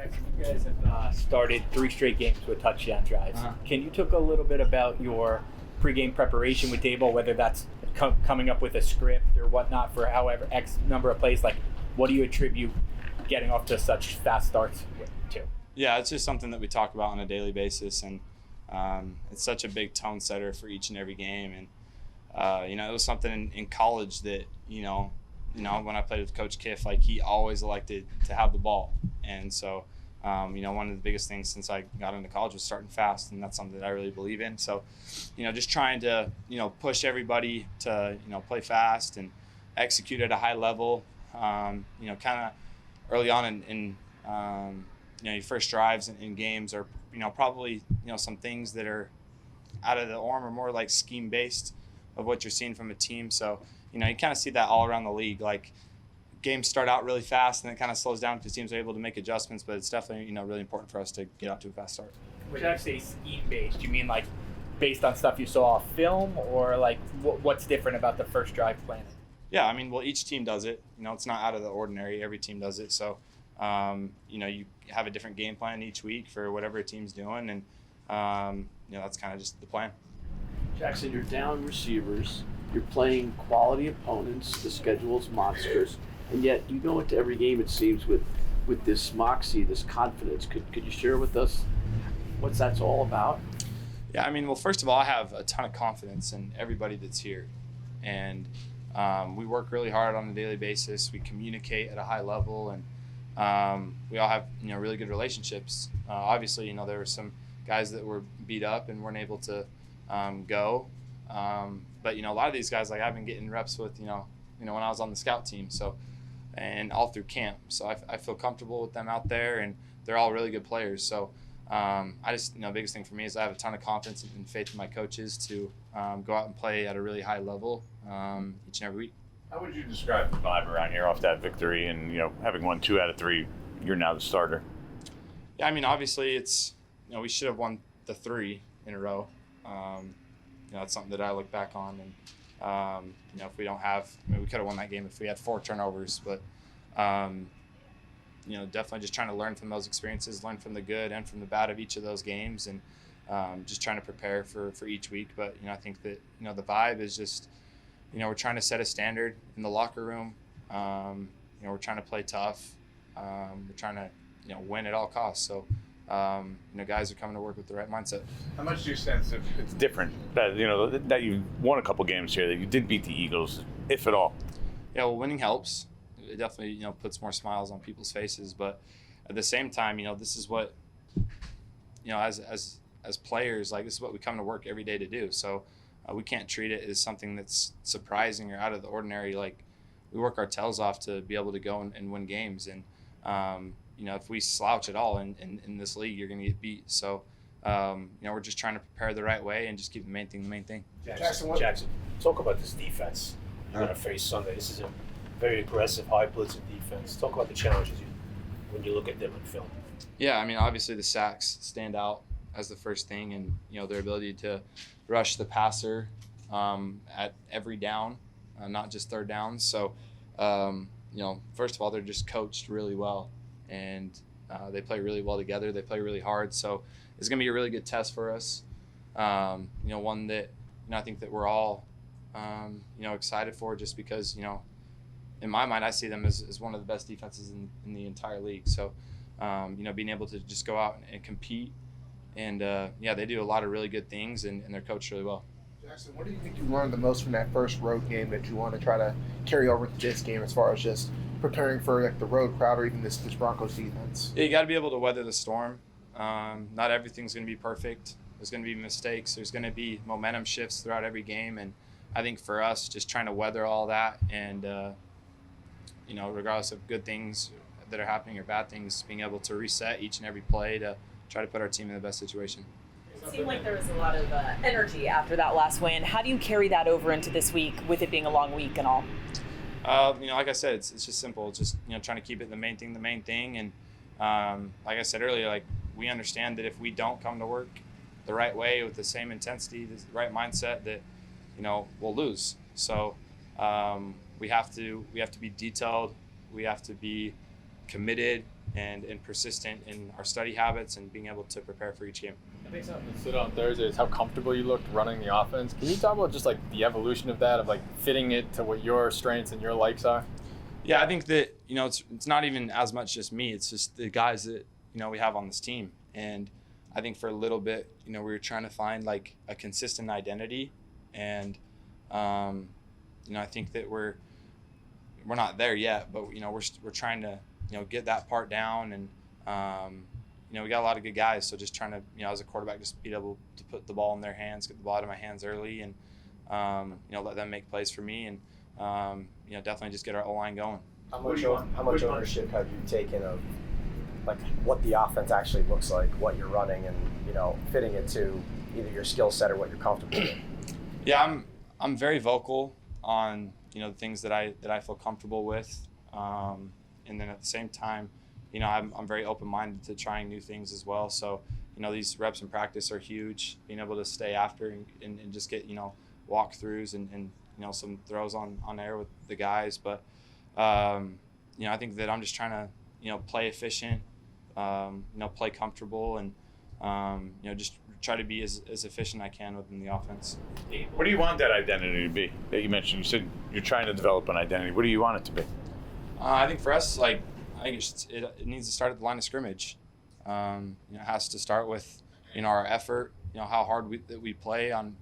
Jaxson, you guys have started 3 straight games with touchdown drives. Can you talk a little bit about your pregame preparation with Dable, whether that's coming up with a script or whatnot for however X number of plays? Like, what do you attribute getting off to such fast starts to? Yeah, it's just something that we talk about on a daily basis, and it's such a big tone setter for each and every game. And it was something in college that when I played with Coach Kiff, like, he always elected to have the ball, and so one of the biggest things since I got into college was starting fast, and that's something that I really believe in. So just trying to push everybody to play fast and execute at a high level. Kind of early on in your first drives in games are probably some things that are out of the norm or more like scheme based of what you're seeing from a team. So you kind of see that all around the league. Like, games start out really fast and it kind of slows down because teams are able to make adjustments, but it's definitely really important for us to get out to a fast start. When you say scheme based, do you mean like based on stuff you saw off film, or like what's different about the first drive planning? Yeah, I mean, well, each team does it. It's not out of the ordinary. Every team does it. So you have a different game plan each week for whatever a team's doing, and that's kind of just the plan. Jaxson, you're down receivers, you're playing quality opponents, the schedule's monsters, and yet you go into every game, it seems, with this moxie, this confidence. Could you share with us what that's all about? Yeah, I mean, well, first of all, I have a ton of confidence in everybody that's here, and we work really hard on a daily basis. We communicate at a high level, and we all have really good relationships. Obviously, there were some guys that were beat up and weren't able to go, but a lot of these guys, like, I've been getting reps with when I was on the scout team, so and all through camp. So I feel comfortable with them out there, and they're all really good players. So I just biggest thing for me is I have a ton of confidence and faith in my coaches to go out and play at a really high level each and every week. How would you describe the vibe around here off that victory and having won 2 out of 3, you're now the starter? Yeah, I mean, obviously it's we should have won the 3 in a row. That's something that I look back on, and if we don't have, we could have won that game if we had 4 turnovers, but definitely just trying to learn from those experiences, learn from the good and from the bad of each of those games, and just trying to prepare for each week. But I think that the vibe is just we're trying to set a standard in the locker room. We're trying to play tough. We're trying to win at all costs. So guys are coming to work with the right mindset. How much do you sense if it's different that that you won a couple games here, that you did beat the Eagles, if at all? Yeah, well, winning helps. It definitely puts more smiles on people's faces, but at the same time, this is what as players, like, this is what we come to work every day to do. So we can't treat it as something that's surprising or out of the ordinary. Like, we work our tails off to be able to go and win games, and if we slouch at all in this league, you're going to get beat. So, we're just trying to prepare the right way and just keep the main thing. Jaxson, talk about this defense you're going to face Sunday. This is a very aggressive, high-blitzing defense. Talk about the challenges when you look at them in film. Yeah, I mean, obviously the sacks stand out as the first thing, and their ability to rush the passer at every down, not just third downs. So, first of all, they're just coached really well, and they play really well together. They play really hard. So it's going to be a really good test for us. One that I think that we're all excited for, just because in my mind I see them as one of the best defenses in the entire league. So being able to just go out and compete, and they do a lot of really good things, and they're coached really well. Jaxson, what do you think you learned the most from that first road game that you want to try to carry over to this game, as far as just preparing for the road crowd or even this Broncos defense? Yeah, you got to be able to weather the storm. Not everything's going to be perfect. There's going to be mistakes. There's going to be momentum shifts throughout every game, and I think for us, just trying to weather all that, and regardless of good things that are happening or bad things, being able to reset each and every play to try to put our team in the best situation. It seemed like there was a lot of energy after that last win. How do you carry that over into this week, with it being a long week and all? Like I said, it's just simple. It's just trying to keep it the main thing. And like I said earlier, like, we understand that if we don't come to work the right way with the same intensity, the right mindset, that we'll lose. So we have to be detailed. We have to be committed. and persistent in our study habits and being able to prepare for each game. I think something that stood out on Thursday is how comfortable you looked running the offense. Can you talk about just like the evolution of that, of like fitting it to what your strengths and your likes are? Yeah, I think that, it's not even as much just me. It's just the guys that, we have on this team. And I think for a little bit, we were trying to find like a consistent identity. And, I think that we're not there yet, but, we're trying to, get that part down. And, we got a lot of good guys. So just trying to, as a quarterback, just be able to put the ball in their hands, get the ball out of my hands early and, let them make plays for me. And, definitely just get our O-line going. How much ownership have you taken of like what the offense actually looks like, what you're running, and fitting it to either your skill set or what you're comfortable with? Yeah, I'm very vocal on the things that I feel comfortable with, and then at the same time, I'm very open-minded to trying new things as well. So these reps in practice are huge. Being able to stay after and just get walkthroughs and some throws on air with the guys, but I think that I'm just trying to play efficient, play comfortable, and just try to be as efficient I can within the offense. What do you want that identity to be that you mentioned? You said you're trying to develop an identity. What do you want it to be? I think for us, I think it needs to start at the line of scrimmage. It has to start with our effort, how hard we play on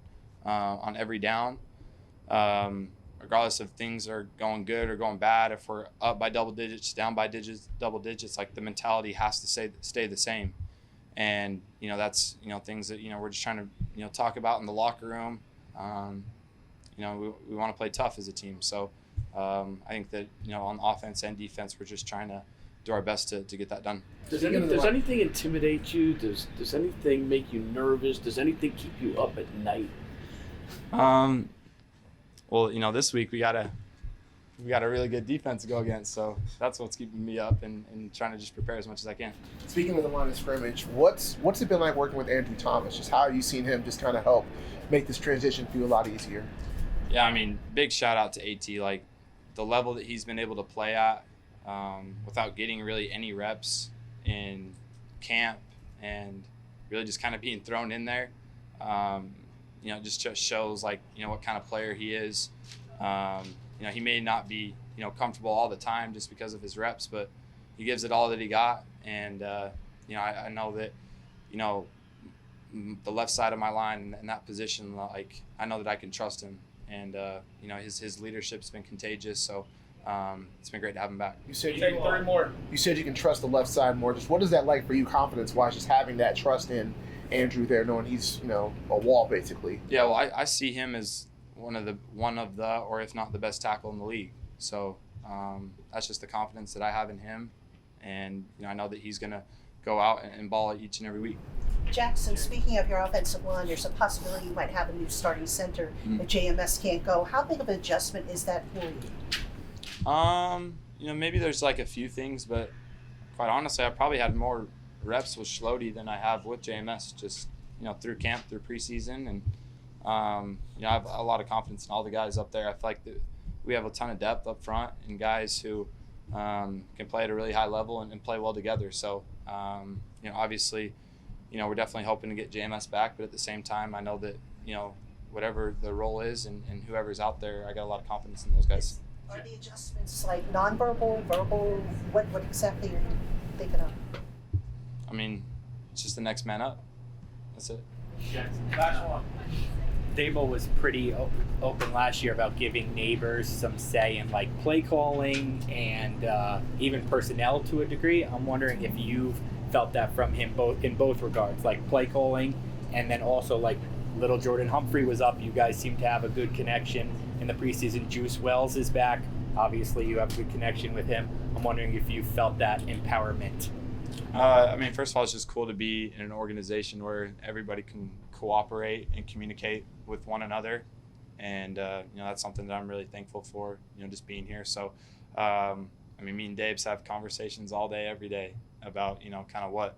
every down. Regardless if things are going good or going bad, if we're up by double digits, down by double digits, like the mentality has to stay the same. And, that's, things that, we're just trying to, talk about in the locker room. We want to play tough as a team. So I think that, on offense and defense, we're just trying to do our best to get that done. Does anything intimidate you? Does anything make you nervous? Does anything keep you up at night? Well, this week we got a really good defense to go against, so that's what's keeping me up and trying to just prepare as much as I can. Speaking of the line of scrimmage, what's it been like working with Andrew Thomas? Just how have you seen him just kind of help make this transition feel a lot easier? Yeah, I mean, big shout out to AT. Like the level that he's been able to play at without getting really any reps in camp and really just kind of being thrown in there. Just shows like, what kind of player he is. He may not be, comfortable all the time just because of his reps, but he gives it all that he got. And, I know that, the left side of my line in that position, like I know that I can trust him. And, his leadership's been contagious. So it's been great to have him back. You said you can trust the left side more. Just what is that like for you confidence-wise, just having that trust in Andrew there, knowing he's a wall basically? Yeah, well, I see him as one of the or if not the best tackle in the league. So that's just the confidence that I have in him, and I know that he's gonna go out and ball each and every week. Jaxson, speaking of your offensive line, there's a possibility you might have a new starting center if JMS can't go. How big of an adjustment is that for you? Maybe there's like a few things, but quite honestly, I probably had more reps with Schlody than I have with JMS, just through camp, through preseason, and I have a lot of confidence in all the guys up there. I feel like that we have a ton of depth up front and guys who can play at a really high level and play well together. So obviously we're definitely hoping to get JMS back, but at the same time I know that whatever the role is and whoever's out there, I got a lot of confidence in those guys. Are the adjustments like nonverbal, verbal? What exactly are you thinking of? I mean, it's just the next man up. That's it. Dable was pretty open last year about giving neighbors some say in like play calling and even personnel to a degree. I'm wondering if you've felt that from him in both regards, like play calling, and then also like little Jordan Humphrey was up. You guys seem to have a good connection in the preseason. Juice Wells is back. Obviously, you have a good connection with him. I'm wondering if you felt that empowerment. First of all, it's just cool to be in an organization where everybody can cooperate and communicate with one another. And, that's something that I'm really thankful for, just being here. So, me and Dave's have conversations all day, every day about, kind of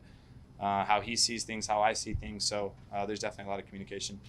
how he sees things, how I see things. So there's definitely a lot of communication.